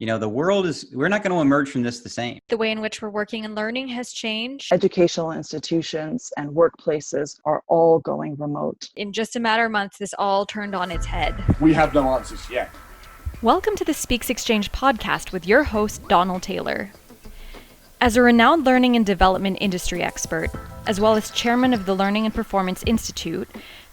we're not going to emerge from this the same. The way in which we're working and learning has changed. Educational institutions and workplaces are all going remote. In just a matter of months, this all turned on its head. We have no answers yet. Welcome to the Speexx Exchange podcast with your host, Donald Taylor. As a renowned learning and development industry expert, as well as chairman of the Learning and Performance Institute,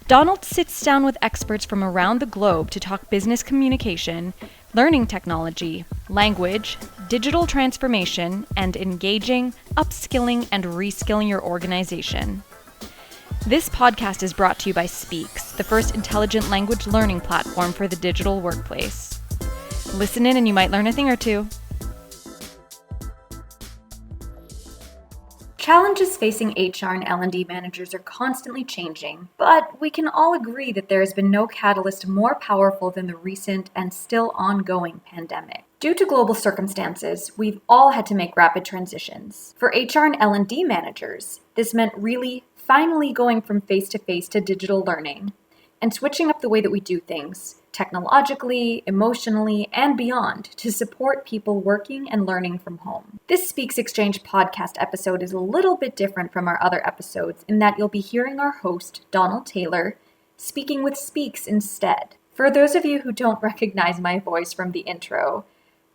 Donald sits down with experts from around the globe to talk business communication, learning technology, language, digital transformation, and engaging, upskilling, and reskilling your organization. This podcast is brought to you by Speexx, the first intelligent language learning platform for the digital workplace. Listen in and you might learn a thing or two. Challenges facing HR and L&D managers are constantly changing, but we can all agree that there has been no catalyst more powerful than the recent and still ongoing pandemic. Due to global circumstances, we've all had to make rapid transitions. For HR and L&D managers, this meant really finally going from face-to-face to digital learning and switching up the way that we do things, technologically, emotionally, and beyond, to support people working and learning from home. This Speexx Exchange podcast episode is a little bit different from our other episodes in that you'll be hearing our host, Donald Taylor, speaking with Speexx instead. For those of you who don't recognize my voice from the intro,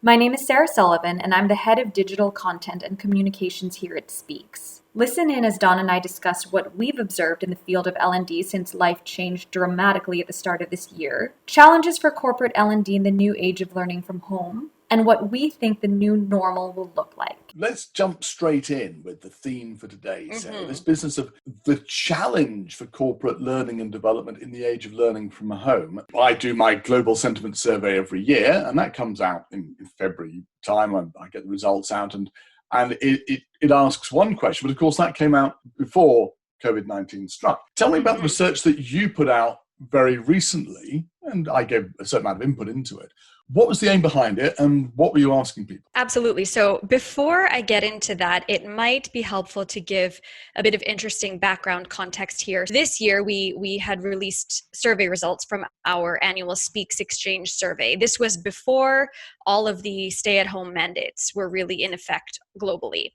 my name is Sarah Sullivan, and I'm the head of digital content and communications here at Speexx. Listen in as Don and I discuss what we've observed in the field of L&D since life changed dramatically at the start of this year, challenges for corporate L&D in the new age of learning from home, and what we think the new normal will look like. Let's jump straight in with the theme for today, Sarah. This business of the challenge for corporate learning and development in the age of learning from home. I do my global sentiment survey every year, and that comes out in February time. I get the results out, and it asks one question, but of course that came out before COVID-19 struck. Tell me about the research that you put out very recently, and I gave a certain amount of input into it. What was the aim behind it, and what were you asking people? Absolutely. So before I get into that, it might be helpful to give a bit of interesting background context here. This year, we had released survey results from our annual Speexx Exchange survey. This was before all of the stay-at-home mandates were really in effect globally.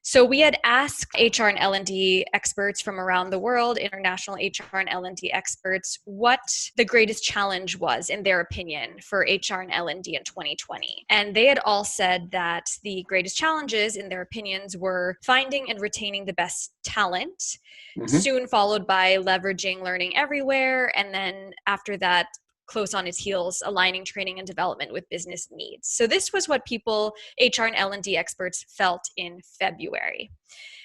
So we had asked HR and L&D experts from around the world, international HR and L&D experts, what the greatest challenge was in their opinion for HR and L&D in 2020. And they had all said that the greatest challenges in their opinions were finding and retaining the best talent, soon followed by leveraging learning everywhere, and then after that, close on its heels, aligning training and development with business needs. So this was what people, HR and L&D experts, felt in February.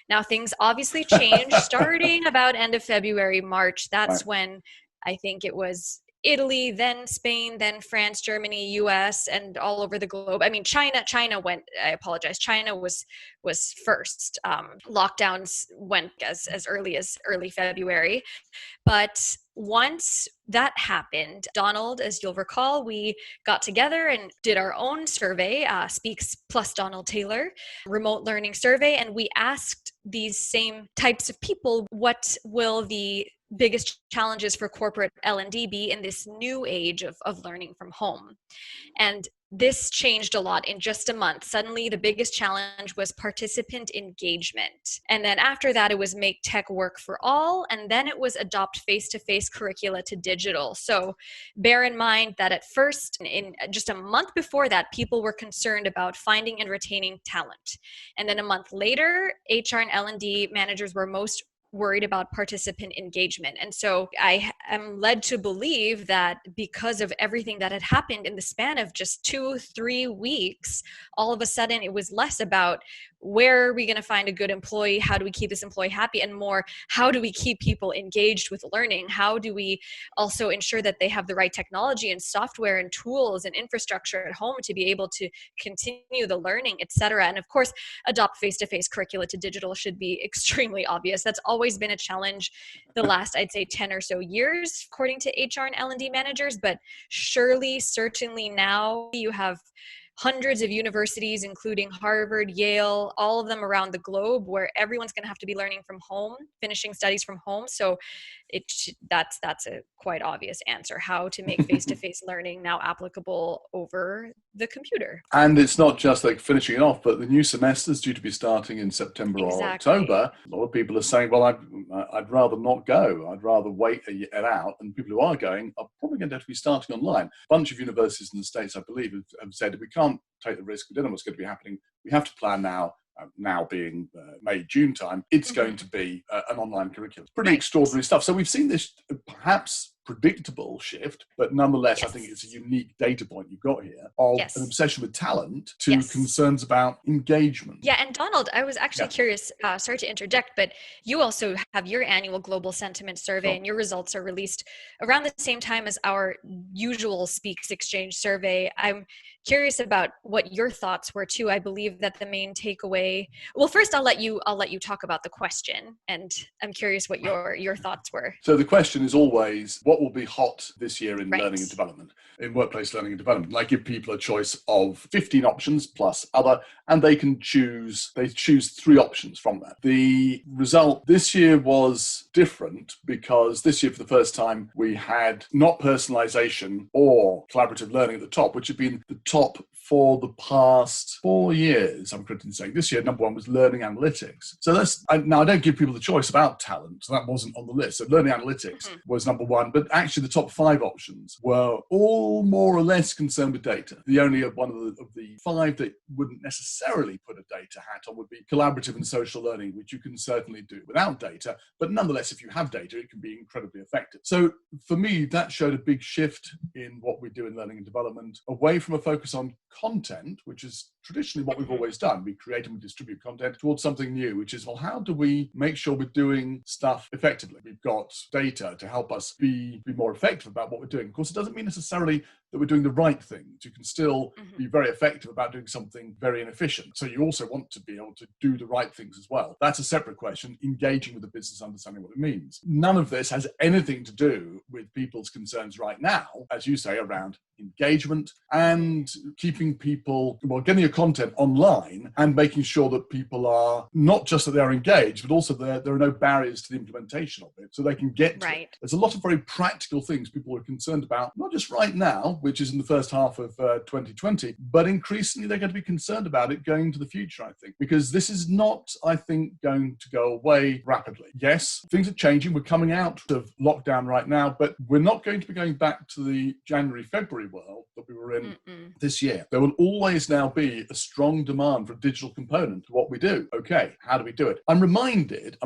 Now things obviously changed starting about end of February, March. That's when I think it was Italy, then Spain, then France, Germany, US, and all over the globe. I mean, China went, I apologize, China was first. Lockdowns went as early as early February. But once that happened, Donald, as you'll recall, we got together and did our own survey, Speexx plus Donald Taylor, remote learning survey, and we asked these same types of people, what will the biggest challenges for corporate L&D be in this new age of learning from home? And this changed a lot in just a month. Suddenly, the biggest challenge was participant engagement. And then after that, it was make tech work for all. And then it was adopt face-to-face curricula to digital. So bear in mind that at first, in just a month before that, people were concerned about finding and retaining talent. And then a month later, HR and L&D managers were most worried about participant engagement. And so I am led to believe that because of everything that had happened in the span of just 2-3 weeks, all of a sudden it was less about where are we going to find a good employee? How do we keep this employee happy? And more, how do we keep people engaged with learning? How do we also ensure that they have the right technology and software and tools and infrastructure at home to be able to continue the learning, et cetera? And of course, adopt face-to-face curricula to digital should be extremely obvious. That's always been a challenge the last, I'd say, 10 or so years, according to HR and L&D managers. But certainly now you have hundreds of universities, including Harvard, Yale, all of them around the globe, where everyone's going to have to be learning from home, finishing studies from home. So that's a quite obvious answer, how to make face-to-face learning now applicable over the computer. And it's not just like finishing it off, but the new semester is due to be starting in September or October. A lot of people are saying, well, I'd rather not go. I'd rather wait it out. And people who are going are probably going to have to be starting online. A bunch of universities in the States, I believe, have said we can't take the risk. We don't know what's going to be happening. We have to plan now. Now being May, June time, it's going to be an online curriculum. Pretty extraordinary stuff. So we've seen this perhaps predictable shift, but nonetheless, I think it's a unique data point you've got here of an obsession with talent to concerns about engagement. Yeah, and Donald, I was actually curious, sorry to interject, but you also have your annual Global Sentiment Survey, and your results are released around the same time as our usual Speexx Exchange survey. I'm curious about what your thoughts were too. I believe that the main takeaway, well, first I'll let you talk about the question, and I'm curious what your thoughts were. So the question is always, what will be hot this year in learning and development, in workplace learning and development? And I give people a choice of 15 options plus other, and they choose 3 options from that. The result this year was different because this year, for the first time, we had not personalization or collaborative learning at the top, which had been the top for the past 4 years. I'm correct in saying this year, number 1 was learning analytics. So now I don't give people the choice about talent. So that wasn't on the list. So learning analytics was number 1, but actually the top 5 options were all more or less concerned with data. The only one of the 5 that wouldn't necessarily put a data hat on would be collaborative and social learning, which you can certainly do without data. But nonetheless, if you have data, it can be incredibly effective. So for me, that showed a big shift in what we do in learning and development, away from a focus on content, which is traditionally what we've always done. We create and we distribute content, towards something new, which is, well, how do we make sure we're doing stuff effectively? We've got data to help us be more effective about what we're doing. Of course, it doesn't mean necessarily that we're doing the right things. You can still be very effective about doing something very inefficient. So you also want to be able to do the right things as well. That's a separate question, engaging with the business, understanding what it means. None of this has anything to do with people's concerns right now, as you say, around engagement and keeping people, getting your content online and making sure that people are, not just that they're engaged, but also there are no barriers to the implementation of it, so they can get to it. There's a lot of very practical things people are concerned about, not just right now, which is in the first half of 2020, but increasingly they're going to be concerned about it going into the future, I think, because this is not, I think, going to go away rapidly. Yes, things are changing. We're coming out of lockdown right now, but we're not going to be going back to the January, February world that we were in this year. There will always now be a strong demand for a digital component to what we do. Okay, how do we do it? I'm reminded,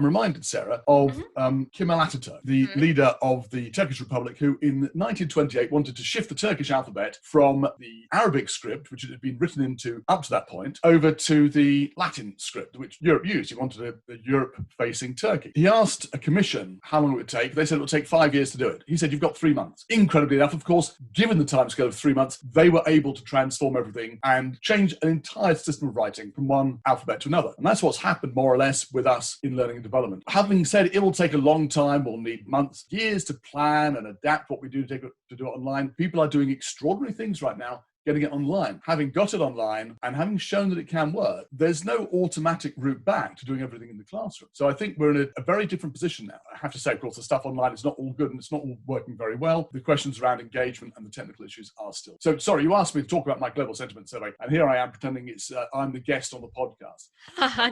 Sarah, of Kemal Atatürk, the leader of the Turkish Republic, who in 1928 wanted to shift the Turkish alphabet from the Arabic script, which it had been written into up to that point, over to the Latin script, which Europe used. He wanted a Europe-facing Turkey. He asked a commission how long it would take. They said it would take 5 years to do it. He said, you've got 3 months. Incredibly enough, of course, given the timescale of 3 months, they were able to transform everything and change an entire system of writing from one alphabet to another. And that's what's happened more or less with us in learning and development. Having said it will take a long time, we'll need months, years to plan and adapt what we do to do it online. People are doing extraordinary things right now, getting it online. Having got it online and having shown that it can work, there's no automatic route back to doing everything in the classroom. So I think we're in a very different position now. I have to say, of course, the stuff online is not all good and it's not all working very well. The questions around engagement and the technical issues are still. So, sorry, you asked me to talk about my global sentiment survey, and here I am pretending I'm the guest on the podcast.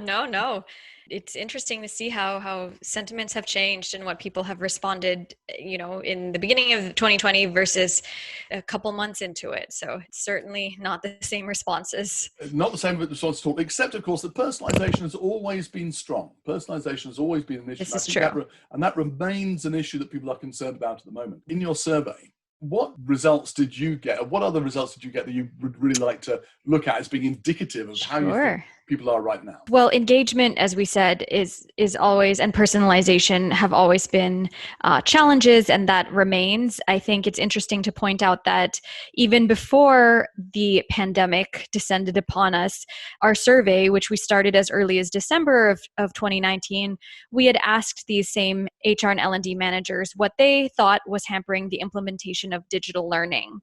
No. It's interesting to see how sentiments have changed and what people have responded, in the beginning of 2020 versus a couple months into it. So it's certainly not the same responses. Not the same response at all, except, of course, that personalization has always been strong. Personalization has always been an issue. This is true. And that remains an issue that people are concerned about at the moment. In your survey, what results did you get, or what other results did you get that you would really like to look at as being indicative of how you think people are right now? Well, engagement, as we said, is always, and personalization have always been challenges, and that remains. I think it's interesting to point out that even before the pandemic descended upon us, our survey, which we started as early as December of 2019, we had asked these same HR and L&D managers what they thought was hampering the implementation of digital learning.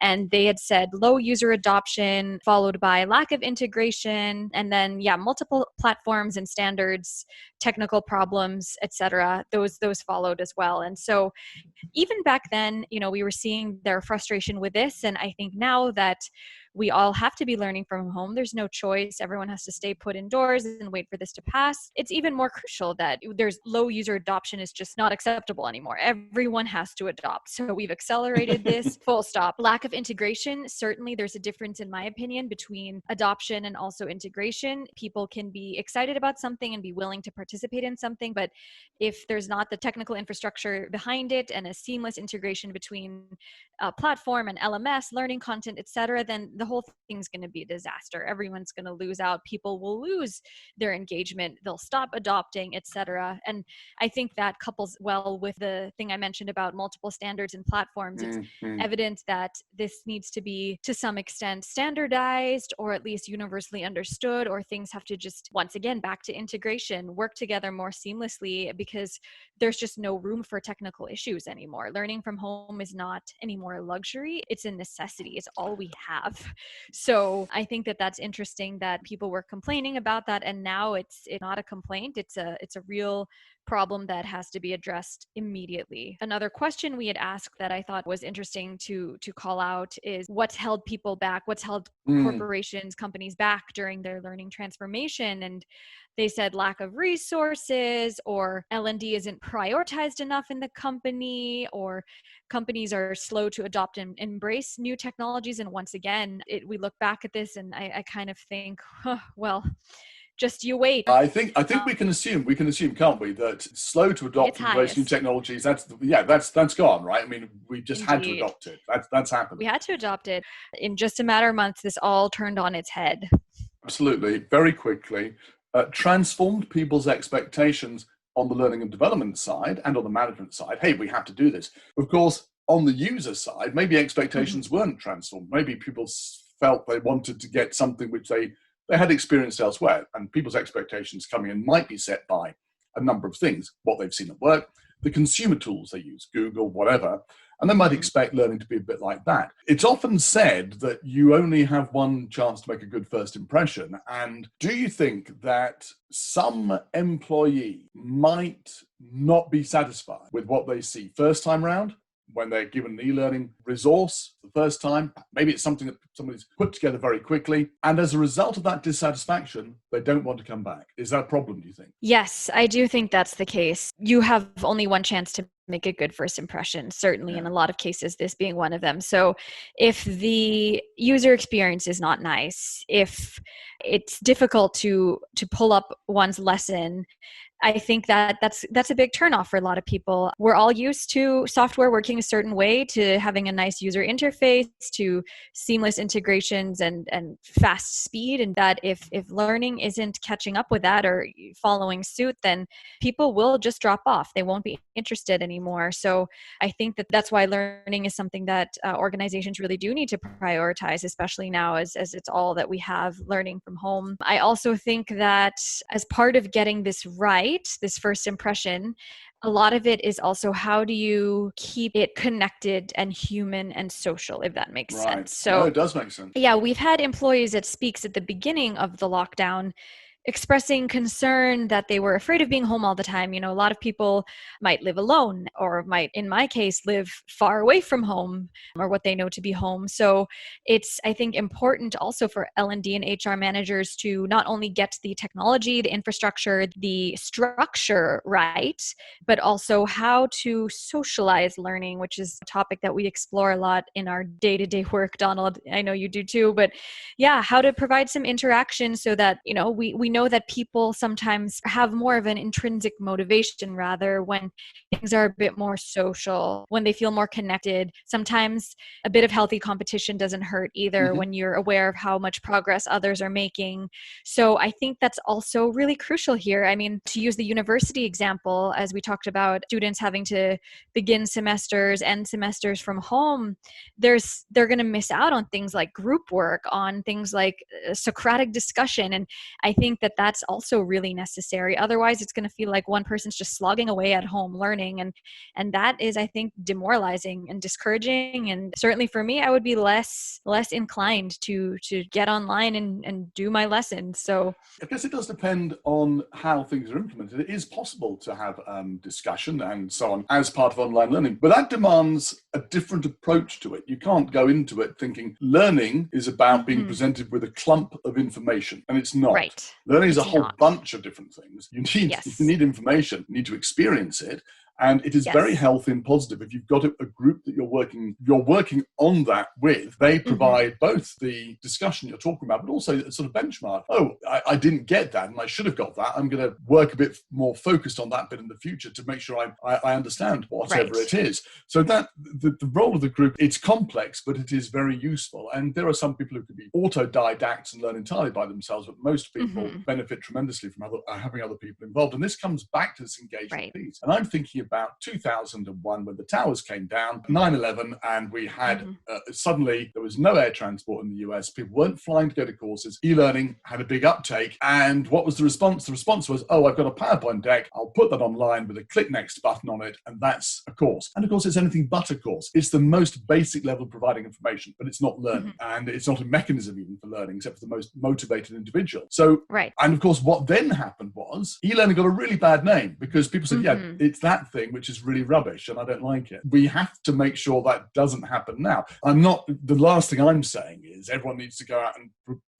And they had said low user adoption, followed by lack of integration, and then, multiple platforms and standards, technical problems, etc. Those followed as well. And so even back then, we were seeing their frustration with this. And I think now that we all have to be learning from home, there's no choice. Everyone has to stay put indoors and wait for this to pass. It's even more crucial that there's low user adoption is just not acceptable anymore. Everyone has to adopt. So we've accelerated this, full stop. Lack of integration, certainly there's a difference, in my opinion, between adoption and also integration. People can be excited about something and be willing to participate in something, but if there's not the technical infrastructure behind it and a seamless integration between platform and LMS, learning content, etc., then the whole thing's going to be a disaster. Everyone's going to lose out. People will lose their engagement. They'll stop adopting, etc. And I think that couples well with the thing I mentioned about multiple standards and platforms. It's evident that this needs to be, to some extent, standardized or at least universally understood, or things have to just, once again, back to integration, work together more seamlessly, because there's just no room for technical issues anymore. Learning from home is not anymore a luxury. It's a necessity. It's all we have. So I think that that's interesting that people were complaining about that, and now it's not a complaint. It's a real problem that has to be addressed immediately. Another question we had asked that I thought was interesting to call out is what's held people back? What's held corporations, companies back during their learning transformation? And they said lack of resources, or L&D isn't prioritized enough in the company, or companies are slow to adopt and embrace new technologies. And once again, we look back at this and I kind of think, well, just you wait. I think we can assume, can't we, that slow to adopt and embrace new technologies, that's gone, right? I mean, we just had to adopt it. That's happened. We had to adopt it. In just a matter of months, this all turned on its head. Absolutely, very quickly. Transformed people's expectations on the learning and development side and on the management side. Hey, we have to do this. Of course, on the user side, maybe expectations weren't transformed. Maybe people felt they wanted to get something which they had experienced elsewhere, and people's expectations coming in might be set by a number of things: what they've seen at work, the consumer tools they use, Google, whatever, and they might expect learning to be a bit like that. It's often said that you only have one chance to make a good first impression. And do you think that some employee might not be satisfied with what they see first time round, when they're given an e-learning resource the first time? Maybe it's something that somebody's put together very quickly, and as a result of that dissatisfaction, they don't want to come back. Is that a problem, do you think? Yes, I do think that's the case. You have only one chance to make a good first impression, certainly in a lot of cases, this being one of them. So if the user experience is not nice, if it's difficult to pull up one's lesson, I think that's a big turnoff for a lot of people. We're all used to software working a certain way, to having a nice user interface, to seamless integrations and fast speed. And that if learning isn't catching up with that or following suit, then people will just drop off. They won't be interested anymore. So I think that's why learning is something that organizations really do need to prioritize, especially now as it's all that we have, learning from home. I also think that as part of getting this right, this first impression, a lot of it is also how do you keep it connected and human and social, if that makes sense. So it does make sense. Yeah, we've had employees at Speexx at the beginning of the lockdown expressing concern that they were afraid of being home all the time. A lot of people might live alone, or might, in my case, live far away from home or what they know to be home. So it's, I think, important also for L&D and HR managers to not only get the technology, the infrastructure, the structure right, but also how to socialize learning, which is a topic that we explore a lot in our day-to-day work, Donald. I know you do too, but yeah, how to provide some interaction so that, we know know that people sometimes have more of an intrinsic motivation rather when things are a bit more social, when they feel more connected. Sometimes a bit of healthy competition doesn't hurt either when you're aware of how much progress others are making. So I think that's also really crucial here. I mean, to use the university example, as we talked about students having to begin semesters, end semesters from home, they're going to miss out on things like group work, on things like Socratic discussion. And I think that that's also really necessary. Otherwise, it's going to feel like one person's just slogging away at home learning. And that is, I think, demoralizing and discouraging. And certainly for me, I would be less inclined to get online and do my lessons. So I guess it does depend on how things are implemented. It is possible to have discussion and so on as part of online learning, but that demands a different approach to it. You can't go into it thinking learning is about being presented with a clump of information, and it's not. Right. Learning is a whole bunch of different things. You need information, you need to experience it. And it is very healthy and positive if you've got a group that you're working on that with. They provide both the discussion you're talking about, but also a sort of benchmark. Oh, I didn't get that, and I should have got that. I'm going to work a bit more focused on that bit in the future to make sure I understand whatever it is. So that the role of the group, it's complex, but it is very useful. And there are some people who could be autodidacts and learn entirely by themselves, but most people benefit tremendously from having other people involved. And this comes back to this engagement piece. And I'm thinking about 2001 when the towers came down, 9/11, and we had suddenly there was no air transport in the US. People weren't flying to go to courses. E-learning had a big uptake. And what was the response? The response was, oh, I've got a PowerPoint deck. I'll put that online with a click next button on it, and that's a course. And of course, it's anything but a course. It's the most basic level of providing information, but it's not learning. And it's not a mechanism even for learning, except for the most motivated individual. So, and of course, what then happened was e-learning got a really bad name because people said, yeah, it's that thing which is really rubbish and I don't like it. We have to make sure that doesn't happen now. The last thing I'm saying is everyone needs to go out and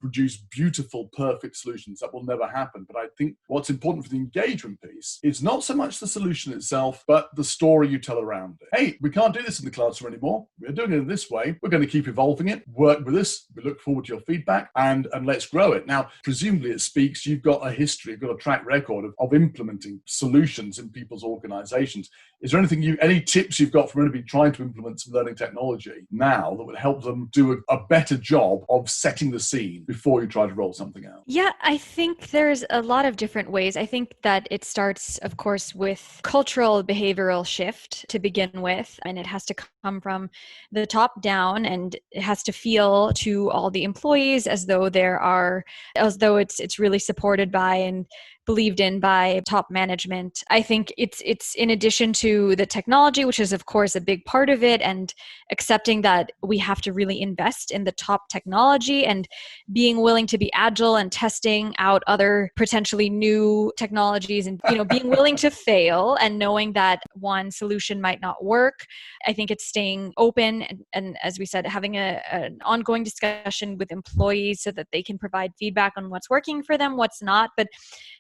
produce beautiful, perfect solutions. That will never happen. But I think what's important for the engagement piece is not so much the solution itself, but the story you tell around it. Hey, we can't do this in the classroom anymore. We're doing it this way. We're going to keep evolving it. Work with us. We look forward to your feedback and let's grow it. Now, presumably at Speexx, you've got a history, you've got a track record of implementing solutions in people's organizations. Is there any tips you've got from anybody trying to implement some learning technology now that would help them do a better job of setting the scene before you try to roll something out? Yeah, I think there's a lot of different ways. I think that it starts, of course, with cultural behavioral shift to begin with, and it has to come from the top down, and it has to feel to all the employees as though it's really supported by and believed in by top management. I think it's in addition to the technology, which is of course a big part of it, and accepting that we have to really invest in the top technology and being willing to be agile and testing out other potentially new technologies and being willing to fail and knowing that one solution might not work. I think it's staying open and as we said, having an ongoing discussion with employees so that they can provide feedback on what's working for them, what's not. But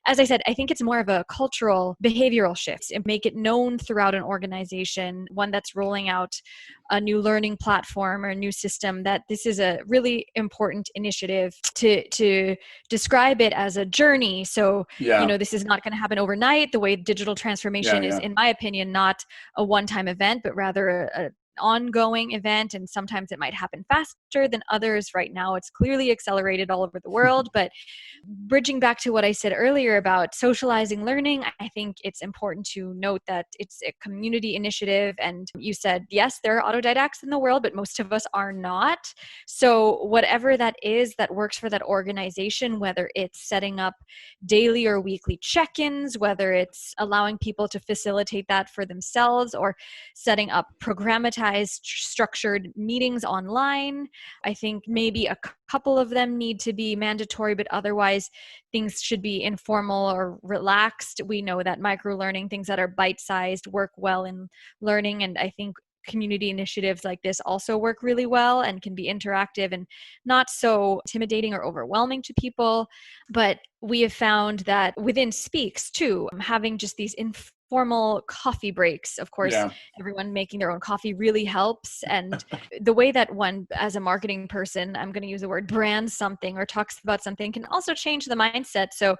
as I said, I think it's more of a cultural behavioral shift and make it known throughout an organization, one that's rolling out a new learning platform or a new system, that this is a really important initiative to describe it as a journey. So, this is not going to happen overnight. The way digital transformation is, in my opinion, not a one-time event, but rather a ongoing event, and sometimes it might happen faster than others. Right now it's clearly accelerated all over the world, but bridging back to what I said earlier about socializing learning, I think it's important to note that it's a community initiative. And you said, yes, there are autodidacts in the world, but most of us are not. So whatever that is that works for that organization, whether it's setting up daily or weekly check-ins, whether it's allowing people to facilitate that for themselves, or setting up programmatized structured meetings online. I think maybe a couple of them need to be mandatory, but otherwise things should be informal or relaxed. We know that micro-learning, things that are bite-sized, work well in learning, and I think community initiatives like this also work really well and can be interactive and not so intimidating or overwhelming to people. But we have found that within Speexx too, having just these formal coffee breaks. Of course, Yeah. everyone making their own coffee really helps. And the way that one, as a marketing person, I'm going to use the word brands something or talks about something can also change the mindset. So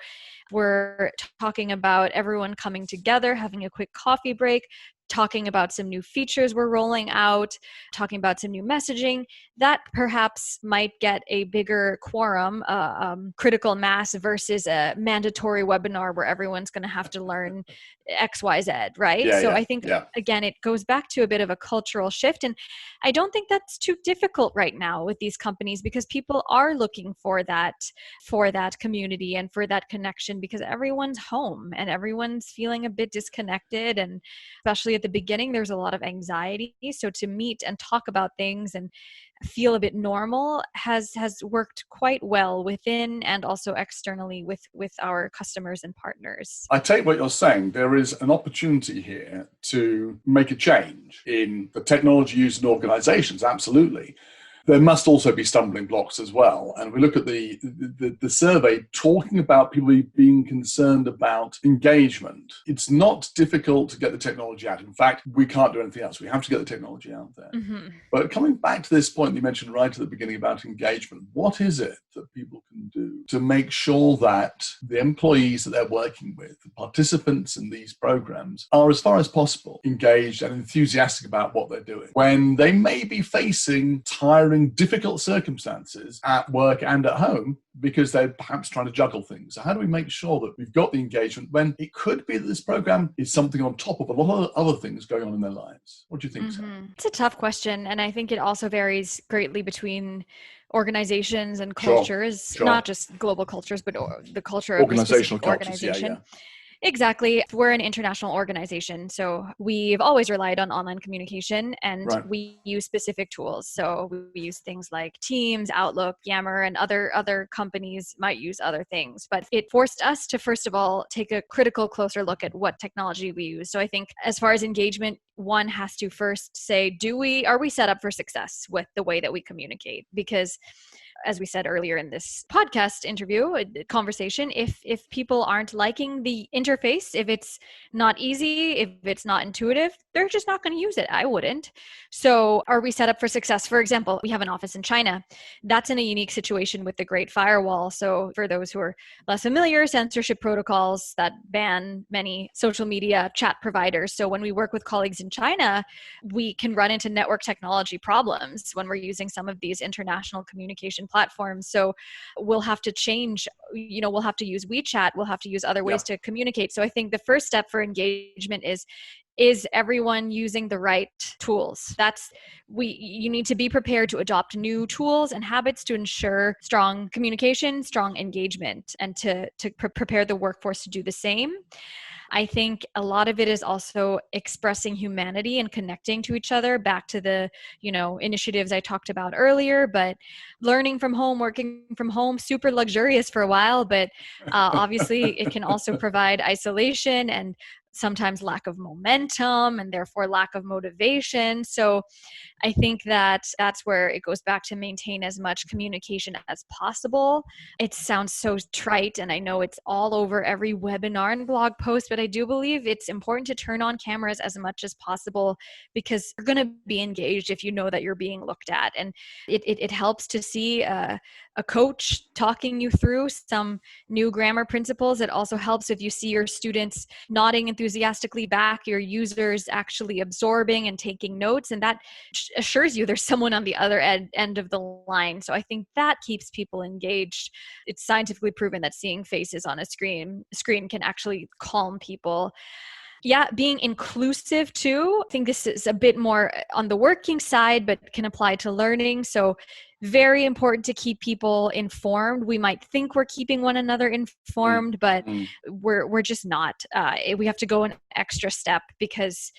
we're talking about everyone coming together, having a quick coffee break, talking about some new features we're rolling out, talking about some new messaging, that perhaps might get a bigger quorum, critical mass versus a mandatory webinar where everyone's going to have to learn X, Y, Z, right? Yeah, So yeah, I think, yeah. again, it goes back to a bit of a cultural shift. And I don't think that's too difficult right now with these companies because people are looking for that community and for that connection because everyone's home and everyone's feeling a bit disconnected. And especially at the beginning, there's a lot of anxiety. So to meet and talk about things and feel a bit normal has worked quite well within and also externally with our customers and partners. I take what you're saying. There is an opportunity here to make a change in the technology used in organizations, absolutely. There must also be stumbling blocks as well. And we look at the survey talking about people being concerned about engagement. It's not difficult to get the technology out. In fact, we can't do anything else. We have to get the technology out there. Mm-hmm. But coming back to this point you mentioned right at the beginning about engagement, what is it that people can do to make sure that the employees that they're working with, the participants in these programs, are as far as possible engaged and enthusiastic about what they're doing when they may be facing tiring, difficult circumstances at work and at home because they're perhaps trying to juggle things? So how do we make sure that we've got the engagement when it could be that this program is something on top of a lot of other things going on in their lives? What do you think, Sarah? It's a tough question. And I think it also varies greatly between organizations and Sure, cultures, sure. not just global cultures, but the culture of the Organizational specific cultures, yeah, organization. yeah. Exactly. We're an international organization, so we've always relied on online communication and Right. we use specific tools. So we use things like Teams, Outlook, Yammer, and other companies might use other things. But it forced us to, first of all, take a critical, closer look at what technology we use. So I think as far as engagement, one has to first say, are we set up for success with the way that we communicate? Because as we said earlier in this podcast interview, conversation, if people aren't liking the interface, if it's not easy, if it's not intuitive, they're just not going to use it. I wouldn't. So are we set up for success? For example, we have an office in China. That's in a unique situation with the Great Firewall. So for those who are less familiar, censorship protocols that ban many social media chat providers. So when we work with colleagues in China, we can run into network technology problems when we're using some of these international communication platforms. So we'll have to change, we'll have to use WeChat, we'll have to use other ways to communicate. So I think the first step for engagement is everyone using the right tools? You need to be prepared to adopt new tools and habits to ensure strong communication, strong engagement, and to prepare the workforce to do the same. I think a lot of it is also expressing humanity and connecting to each other, back to the, initiatives I talked about earlier, but learning from home, working from home, super luxurious for a while, but obviously it can also provide isolation and sometimes lack of momentum and therefore lack of motivation. So I think that that's where it goes back to maintain as much communication as possible. It sounds so trite, and I know it's all over every webinar and blog post, but I do believe it's important to turn on cameras as much as possible because you're going to be engaged if you know that you're being looked at. And it helps to see a coach talking you through some new grammar principles. It also helps if you see your students nodding enthusiastically back, your users actually absorbing and taking notes, and that assures you there's someone on the other end of the line. So I think that keeps people engaged. It's scientifically proven that seeing faces on a screen can actually calm people. Yeah, being inclusive too. I think this is a bit more on the working side, but can apply to learning. So very important to keep people informed. We might think we're keeping one another informed, but we're just not. We have to go an extra step because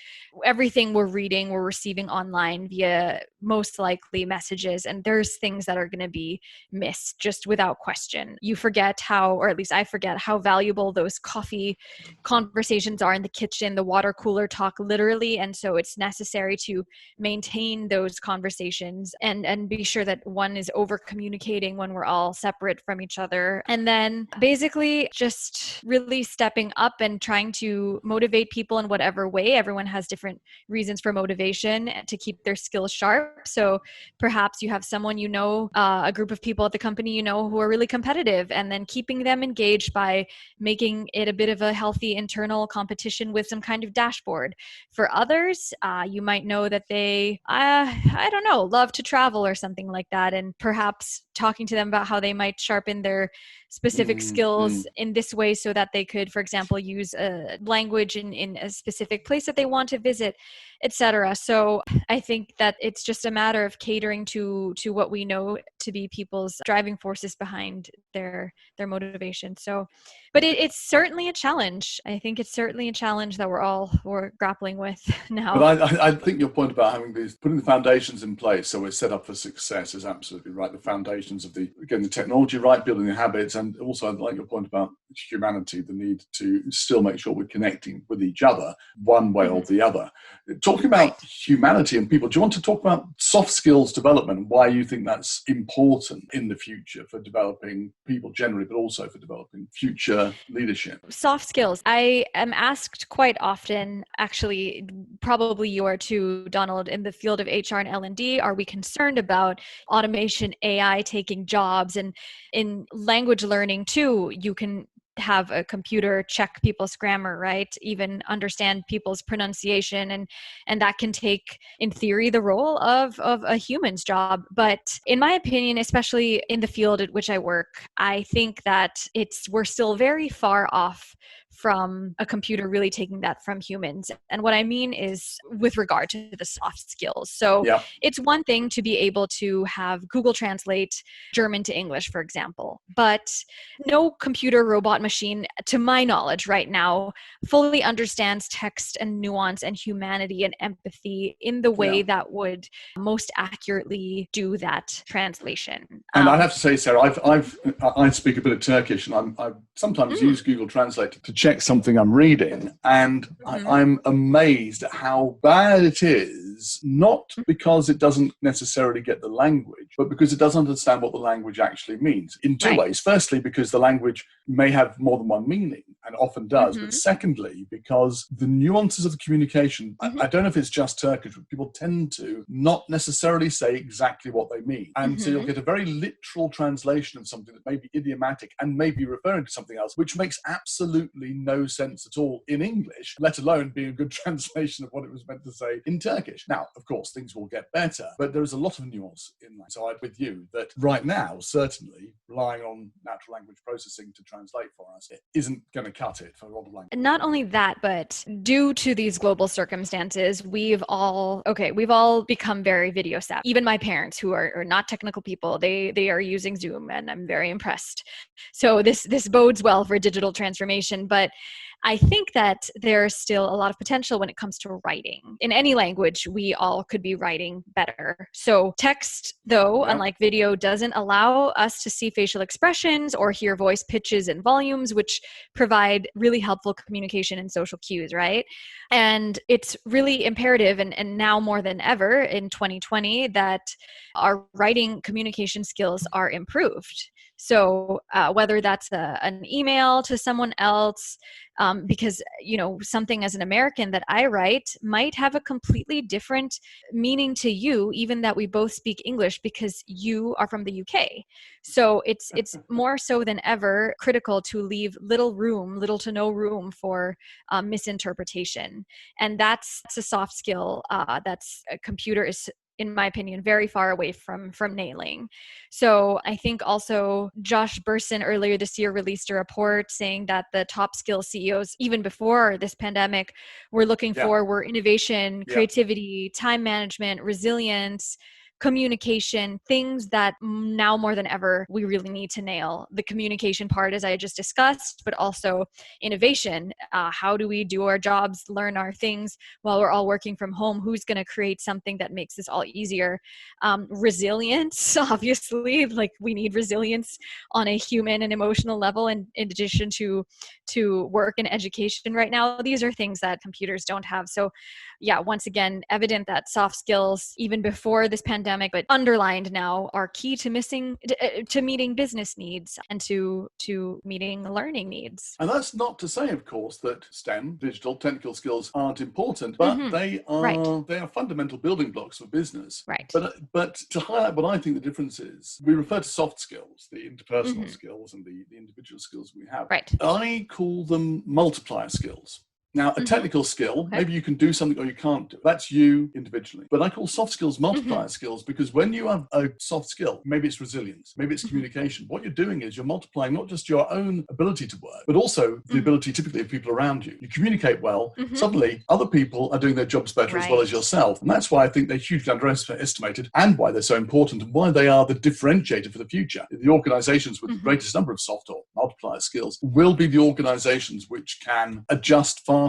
everything we're reading, we're receiving online via most likely messages, and there's things that are going to be missed just without question. You forget how, or at least I forget how valuable those coffee conversations are in the kitchen, the water cooler talk, literally. And so it's necessary to maintain those conversations and be sure that one is over communicating when we're all separate from each other. And then basically just really stepping up and trying to motivate people in whatever way. Everyone has different reasons for motivation to keep their skills sharp. So perhaps you have someone a group of people at the company who are really competitive, and then keeping them engaged by making it a bit of a healthy internal competition with some kind of dashboard. For others, you might know that they, I don't know, love to travel or something like that, and perhaps talking to them about how they might sharpen their specific skills in this way so that they could, for example, use a language in a specific place that they want to visit, etc. So I think that it's just a matter of catering to what we know to be people's driving forces behind their motivation. So, but it's certainly a challenge. I think it's certainly a challenge that we're grappling with now. But I think your point about putting the foundations in place so we're set up for success is absolutely right. The foundations of the technology right, building the habits, and also I like your point about humanity, the need to still make sure we're connecting with each other one way or the other. Talking about humanity and people, do you want to talk about soft skills development, why you think that's important in the future for developing people generally, but also for developing future leadership? Soft skills. I am asked quite often, actually, probably you are too, Donald, in the field of HR and L&D, are we concerned about automation, AI taking jobs? And in language learning too, you can have a computer check people's grammar, right? Even understand people's pronunciation, and that can take, in theory, the role of a human's job. But in my opinion, especially in the field at which I work, I think that we're still very far off from a computer really taking that from humans. And what I mean is with regard to the soft skills. So it's one thing to be able to have Google translate German to English, for example, but no computer robot machine, to my knowledge right now, fully understands text and nuance and humanity and empathy in the way that would most accurately do that translation. And I have to say, Sarah, I speak a bit of Turkish, and I sometimes use Google Translate to check something I'm reading, and I'm amazed at how bad it is, not because it doesn't necessarily get the language, but because it doesn't understand what the language actually means in two ways. Firstly, because the language may have more than one meaning, and often does, but secondly, because the nuances of the communication, I don't know if it's just Turkish, but people tend to not necessarily say exactly what they mean. And so you'll get a very literal translation of something that may be idiomatic and may be referring to something else, which makes absolutely no sense at all in English, let alone being a good translation of what it was meant to say in Turkish. Now, of course, things will get better, but there is a lot of nuance in that. So I'm with you that right now, certainly, relying on natural language processing to translate for us, it isn't going to cut it for a lot of language. Not only that, but due to these global circumstances, we've all become very video savvy. Even my parents, who are not technical people, they are using Zoom, and I'm very impressed. So this bodes well for digital transformation, but I think that there's still a lot of potential when it comes to writing. In any language, we all could be writing better. So text, though, unlike video, doesn't allow us to see facial expressions or hear voice pitches and volumes, which provide really helpful communication and social cues, right? And it's really imperative, and now more than ever in 2020, that our writing communication skills are improved. So whether that's an email to someone else, because, something as an American that I write might have a completely different meaning to you, even that we both speak English, because you are from the UK. So it's more so than ever critical to leave little to no room for misinterpretation. And that's a soft skill that's a computer is, in my opinion, very far away from nailing. So I think also Josh Bersin earlier this year released a report saying that the top skill CEOs, even before this pandemic, were looking for were innovation, creativity, time management, resilience, communication, things that now more than ever we really need to nail. The communication part, as I just discussed, but also innovation. How do we do our jobs, learn our things while we're all working from home? Who's going to create something that makes this all easier? Resilience, obviously, like we need resilience on a human and emotional level, and in addition to work and education right now. These are things that computers don't have. So once again, evident that soft skills, even before this pandemic, pandemic, but underlined now, are key to meeting business needs and to meeting learning needs. And that's not to say, of course, that STEM, digital, technical skills aren't important, but they are fundamental building blocks for business. Right. But to highlight what I think the difference is, we refer to soft skills, the interpersonal skills and the individual skills we have. Right. I call them multiplier skills. Now, a technical skill, maybe you can do something or you can't do. That's you individually. But I call soft skills multiplier skills, because when you have a soft skill, maybe it's resilience, maybe it's communication, what you're doing is you're multiplying not just your own ability to work, but also the ability typically of people around you. You communicate well, suddenly other people are doing their jobs better as well as yourself. And that's why I think they're hugely underestimated, and why they're so important, and why they are the differentiator for the future. The organizations with the greatest number of soft or multiplier skills will be the organizations which can adjust faster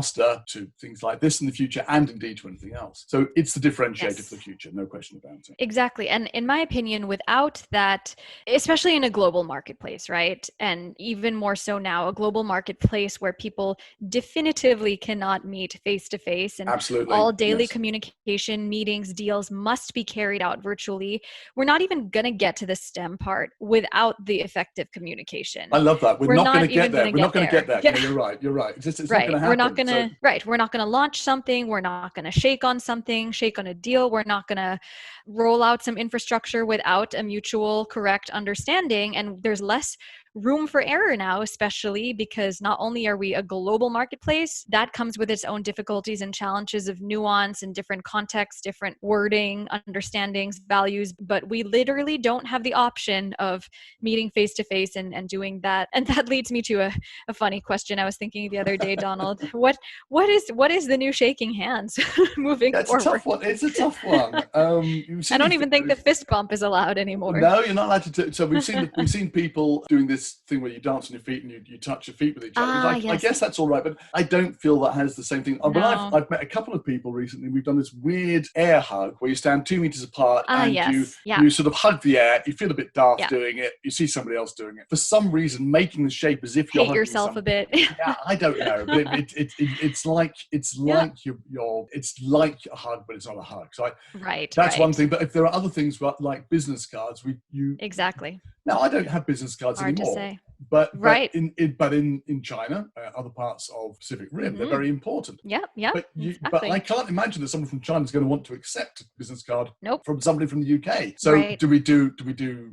to things like this in the future, and indeed to anything else. So it's the differentiator for the future, no question about it. Exactly. And in my opinion, without that, especially in a global marketplace, right? And even more so now, a global marketplace where people definitively cannot meet face to face, and all daily communication, meetings, deals must be carried out virtually. We're not even going to get to the STEM part without the effective communication. I love that. We're not going to get there. We're not going to get there. Yeah. No, you're right. You're right. It's not right. going to happen. We're not going to. Right. We're not going to launch something. We're not going to shake on something, shake on a deal. We're not going to roll out some infrastructure without a mutual correct understanding. And there's less room for error now, especially because not only are we a global marketplace, that comes with its own difficulties and challenges of nuance and different contexts, different wording, understandings, values, but we literally don't have the option of meeting face to face and doing that. And that leads me to a funny question I was thinking the other day, Donald. What is the new shaking hands moving forward? It's a tough one. It's a tough one. I don't even think the fist bump is allowed anymore. No, you're not allowed to do. So we've seen people doing this thing where you dance on your feet and you touch your feet with each other. I guess that's all right, but I don't feel that has the same thing. No. But I've met a couple of people recently. We've done this weird air hug where you stand 2 meters apart and you sort of hug the air. You feel a bit daft doing it. You see somebody else doing it. For some reason, making the shape as if you're hugging yourself a bit. Yeah, I don't know. But it's like it's like a hug, but it's not a hug. So that's one thing. But if there are other things like business cards, exactly. Now, I don't have business cards Hard anymore. to say. But in China, other parts of Pacific Rim, they're very important. Yeah. But I can't imagine that someone from China is going to want to accept a business card from somebody from the UK. So do we do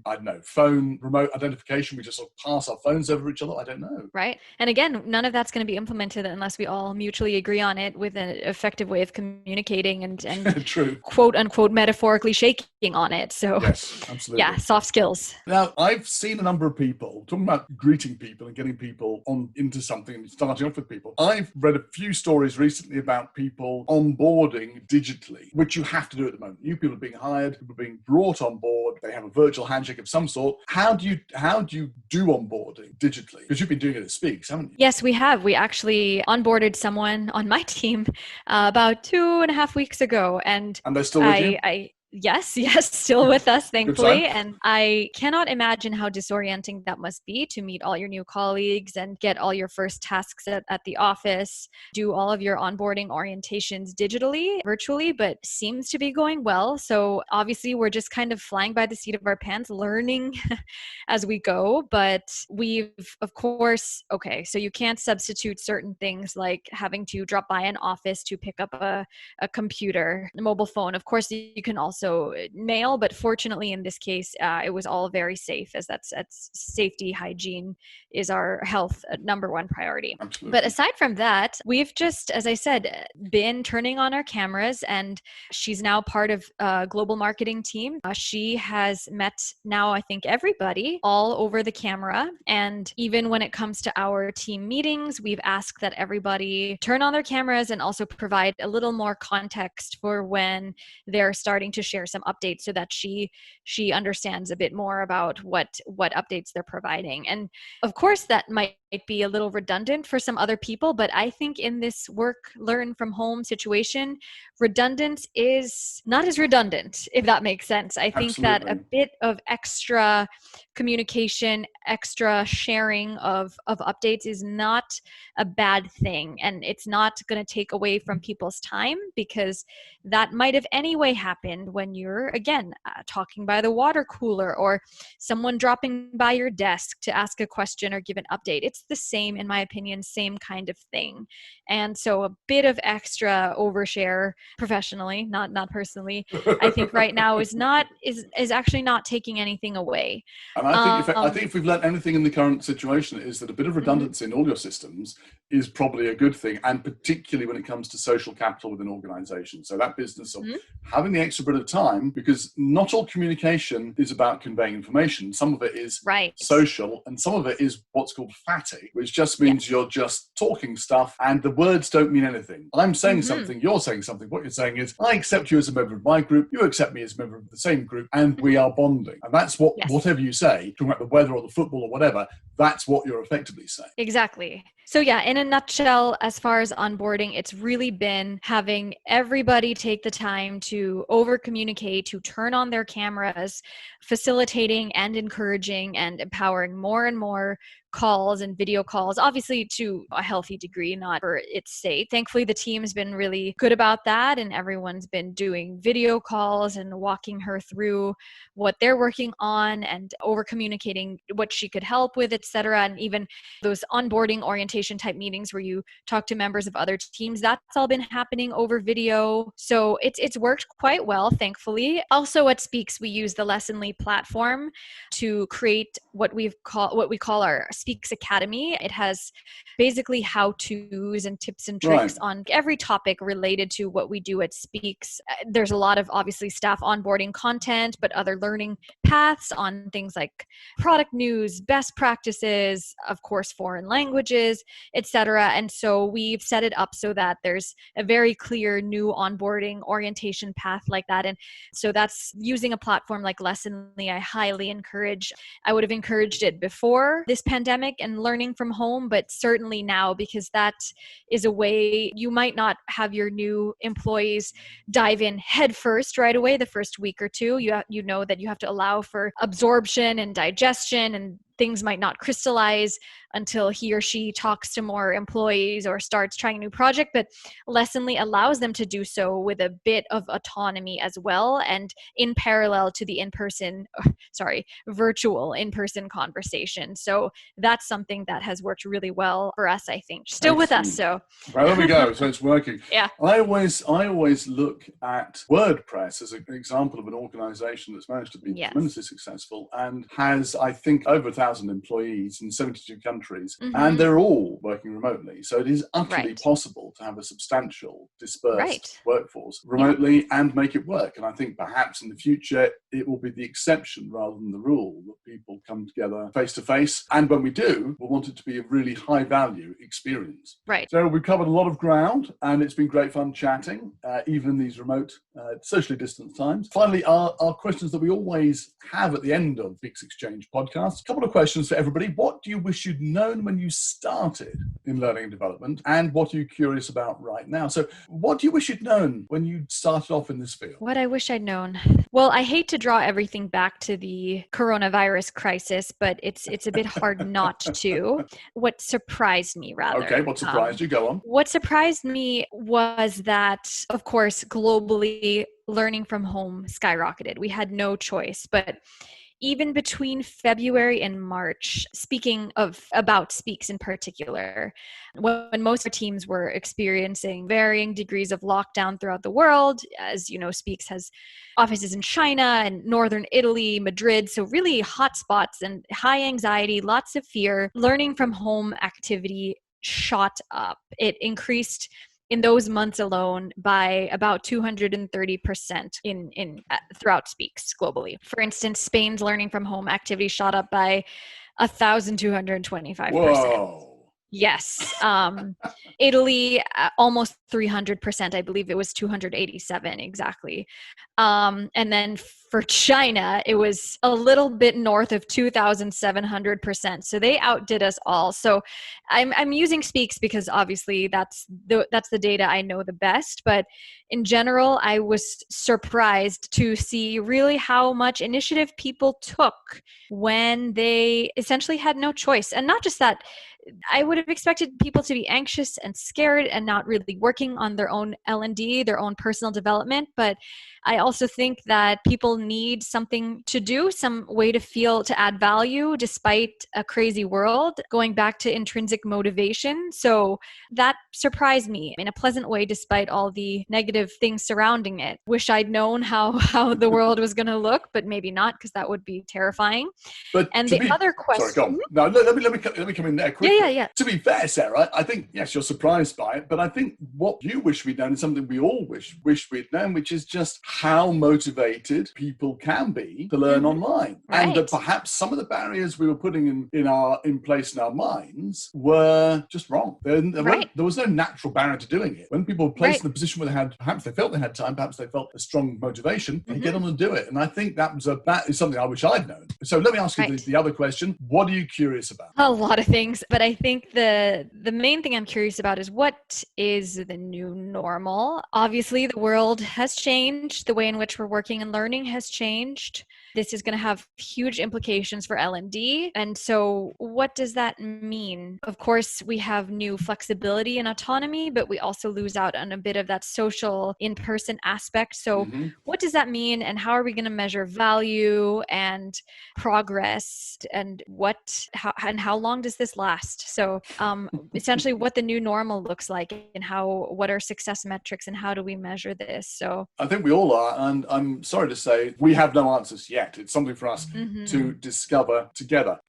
I don't know, phone remote identification? We just sort of pass our phones over each other? I don't know. Right. And again, none of that's going to be implemented unless we all mutually agree on it with an effective way of communicating and True. quote unquote metaphorically shaking on it. So yes, absolutely. Yeah, soft skills. Now, I've seen a number of people talking about greeting people and getting people into something and starting off with people. I've read a few stories recently about people onboarding digitally, which you have to do at the moment. New people are being hired, people are being brought on board, they have a virtual handshake of some sort. How do you do onboarding digitally? Because you've been doing it at Speexx, haven't you? Yes, we have. We actually onboarded someone on my team about 2.5 weeks ago. And they're still with you? Yes, still with us, thankfully. And I cannot imagine how disorienting that must be to meet all your new colleagues and get all your first tasks at the office, do all of your onboarding orientations digitally, virtually, but seems to be going well. So obviously we're just kind of flying by the seat of our pants, learning as we go. But we've, of course, so you can't substitute certain things like having to drop by an office to pick up a computer, a mobile phone. Of course, you can also mail, but fortunately in this case, it was all very safe, as that's safety, hygiene is our health number one priority. Absolutely. But aside from that, we've just, as I said, been turning on our cameras, and she's now part of a global marketing team. She has met now, I think, everybody all over the camera. And even when it comes to our team meetings, we've asked that everybody turn on their cameras and also provide a little more context for when they're starting to share some updates, so that she understands a bit more about what updates they're providing. And of course that might be a little redundant for some other people, but I think in this learn from home situation, redundant is not as redundant, if that makes sense. I think that a Absolutely. bit of extra communication, extra sharing of updates is not a bad thing. And it's not going to take away from people's time, because that might have anyway happened when you're, again, talking by the water cooler, or someone dropping by your desk to ask a question or give an update. It's the same, in my opinion, same kind of thing. And so a bit of extra overshare professionally, not personally, I think right now is actually not taking anything away. And I think if we've learned anything in the current situation, is that a bit of redundancy in all your systems is probably a good thing, and particularly when it comes to social capital within organizations. So that business of having the extra bit of time, because not all communication is about conveying information. Some of it is social, and some of it is what's called fatty, which just means you're just talking stuff and the words don't mean anything. I'm saying something, you're saying something. What you're saying is, I accept you as a member of my group, you accept me as a member of the same group, and we are bonding. And that's what, whatever you say, talking about the weather or the football or whatever, that's what you're effectively saying. Exactly. So yeah, in a nutshell, as far as onboarding, it's really been having everybody take the time to over communicate, to turn on their cameras, facilitating and encouraging and empowering more and more calls and video calls, obviously to a healthy degree, not for its sake. Thankfully, the team's been really good about that, and everyone's been doing video calls and walking her through what they're working on and over communicating what she could help with, etc. And even those onboarding orientation type meetings where you talk to members of other teams, that's all been happening over video. So it's worked quite well, thankfully. Also at Speexx, we use the Lessonly platform to create what we call our Speexx Academy. It has basically how-tos and tips and tricks on every topic related to what we do at Speexx. There's a lot of obviously staff onboarding content, but other learning paths on things like product news, best practices, of course, foreign languages, etc. And so we've set it up so that there's a very clear new onboarding orientation path like that. And so that's using a platform like Lessonly. I highly encourage. I would have encouraged it before this pandemic and learning from home, but certainly now, because that is a way you might not have your new employees dive in head first right away the first week or two. You know that you have to allow for absorption and digestion, and things might not crystallize until he or she talks to more employees or starts trying a new project. But Lessonly allows them to do so with a bit of autonomy as well, and in parallel to the virtual in-person conversation. So that's something that has worked really well for us, I think. Still with us, so. Well, there we go. So it's working. Yeah. I always look at WordPress as an example of an organization that's managed to be tremendously successful and has, I think, over 1,000 employees in 72 countries, and they're all working remotely. So it is utterly possible to have a substantial dispersed workforce remotely and make it work. And I think perhaps in the future, it will be the exception rather than the rule that people come together face to face. And when we do, we'll want it to be a really high value experience. Right. So we've covered a lot of ground, and it's been great fun chatting, even in these remote, socially distant times. Finally, our questions that we always have at the end of Speexx Exchange podcast. A couple of questions for everybody. What do you wish you'd known when you started in learning and development, and what are you curious about right now? So what do you wish you'd known when you started off in this field? What I wish I'd known. Well, I hate to draw everything back to the coronavirus crisis, but it's a bit hard not to. What surprised me, rather. Okay, what surprised you? Go on. What surprised me was that, of course, globally, learning from home skyrocketed. We had no choice, but even between February and March, speaking about Speexx in particular, when most of our teams were experiencing varying degrees of lockdown throughout the world, as you know, Speexx has offices in China and northern Italy, Madrid, so really hot spots and high anxiety, lots of fear. Learning from home activity shot up. It increased in those months alone by about 230% in throughout Speexx globally. For instance, Spain's learning from home activity shot up by 1,225%. Whoa. Yes. Italy, almost 300%. I believe it was 287 exactly. And then for China, it was a little bit north of 2,700%. So they outdid us all. So I'm using Speexx because obviously that's the data I know the best. But in general, I was surprised to see really how much initiative people took when they essentially had no choice. And not just that, I would have expected people to be anxious and scared and not really working on their own L&D, their own personal development. But I also think that people need something to do, some way to feel, to add value despite a crazy world, going back to intrinsic motivation. So that surprised me in a pleasant way despite all the negative things surrounding it. Wish I'd known how the world was going to look, but maybe not, because that would be terrifying. But and the other question... Sorry, go on. No, let me come in there quickly. Yeah. To be fair, Sarah, I think, yes, you're surprised by it, but I think what you wish we'd known is something we all wish we'd known, which is just how motivated people can be to learn online. Right. And that perhaps some of the barriers we were putting in place in our minds were just wrong. There was no natural barrier to doing it. When people were placed in a position where perhaps they felt they had time, perhaps they felt a strong motivation, they get on and do it. And I think that is something I wish I'd known. So let me ask you the other question. What are you curious about? A lot of things, but I think the main thing I'm curious about is what is the new normal? Obviously, the world has changed. The way in which we're working and learning has changed. This is going to have huge implications for L&D. And so what does that mean? Of course, we have new flexibility and autonomy, but we also lose out on a bit of that social in-person aspect. So what does that mean? And how are we going to measure value and progress? And how long does this last? So essentially what the new normal looks like and what are success metrics and how do we measure this? So I think we all are. And I'm sorry to say, we have no answers yet. It's something for us to discover together.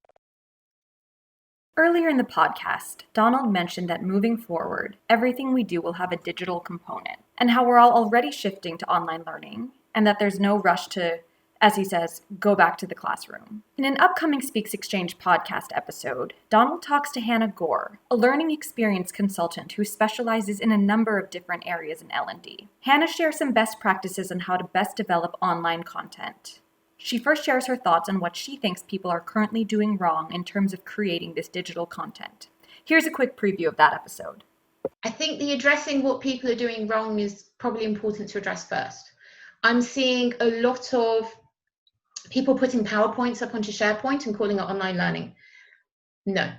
Earlier in the podcast, Donald mentioned that moving forward, everything we do will have a digital component, and how we're all already shifting to online learning, and that there's no rush to, as he says, go back to the classroom. In an upcoming Speexx Exchange podcast episode, Donald talks to Hannah Gore, a learning experience consultant who specializes in a number of different areas in L&D. Hannah shares some best practices on how to best develop online content. She first shares her thoughts on what she thinks people are currently doing wrong in terms of creating this digital content. Here's a quick preview of that episode. I think the addressing what people are doing wrong is probably important to address first. I'm seeing a lot of people putting PowerPoints up onto SharePoint and calling it online learning. No,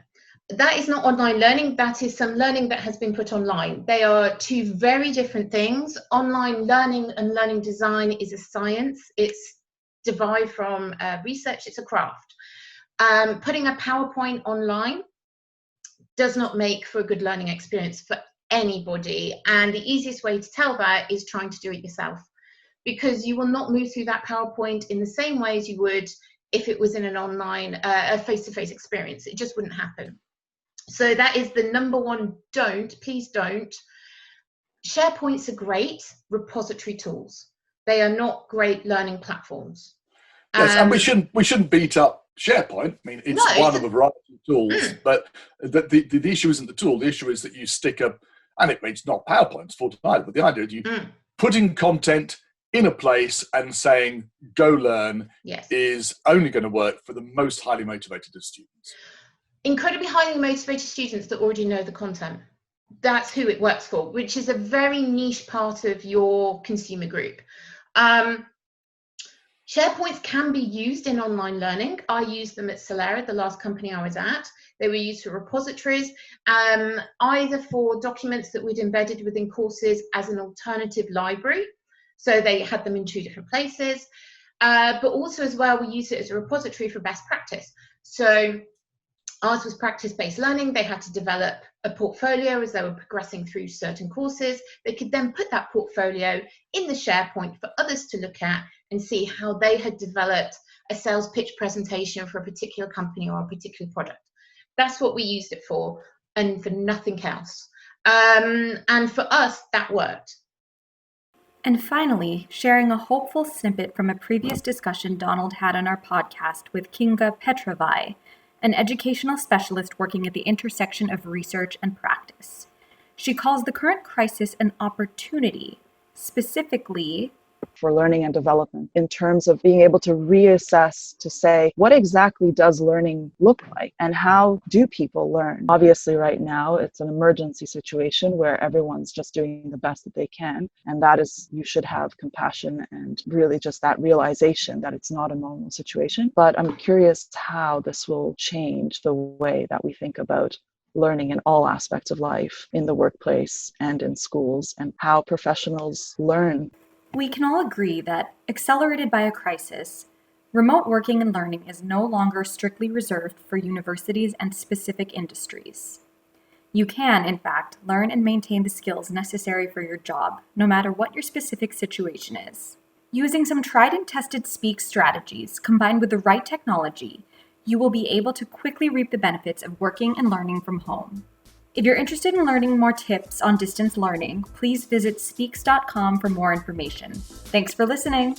that is not online learning. That is some learning that has been put online. They are two very different things. Online learning and learning design is a science. It's derived from research. It's a craft. Putting a PowerPoint online does not make for a good learning experience for anybody. And the easiest way to tell that is trying to do it yourself, because you will not move through that PowerPoint in the same way as you would if it was in an online, a face-to-face experience. It just wouldn't happen. So that is the number one don't. Please don't. SharePoints are great repository tools. They are not great learning platforms. Yes, and we shouldn't beat up SharePoint. I mean, it's one of a variety of tools, but the issue isn't the tool. The issue is that you stick up, and it's not PowerPoint, it's full time, but the idea is you putting content in a place and saying, go learn, is only going to work for the most highly motivated of students. Incredibly highly motivated students that already know the content. That's who it works for, which is a very niche part of your consumer group. SharePoints can be used in online learning. I used them at Solera, the last company I was at. They were used for repositories, either for documents that we'd embedded within courses as an alternative library. So they had them in two different places, but also as well, we used it as a repository for best practice. So ours was practice-based learning. They had to develop a portfolio as they were progressing through certain courses. They could then put that portfolio in the SharePoint for others to look at and see how they had developed a sales pitch presentation for a particular company or a particular product. That's what we used it for, and for nothing else. And for us, that worked. And finally, sharing a hopeful snippet from a previous discussion Donald had on our podcast with Kinga Petrovai, an educational specialist working at the intersection of research and practice. She calls the current crisis an opportunity, specifically for learning and development in terms of being able to reassess, to say, what exactly does learning look like and how do people learn? Obviously, right now, it's an emergency situation where everyone's just doing the best that they can. And that is, you should have compassion and really just that realization that it's not a normal situation. But I'm curious how this will change the way that we think about learning in all aspects of life, in the workplace and in schools, and how professionals learn. We can all agree that, accelerated by a crisis, remote working and learning is no longer strictly reserved for universities and specific industries. You can, in fact, learn and maintain the skills necessary for your job, no matter what your specific situation is. Using some tried and tested Speexx strategies combined with the right technology, you will be able to quickly reap the benefits of working and learning from home. If you're interested in learning more tips on distance learning, please visit Speexx.com for more information. Thanks for listening.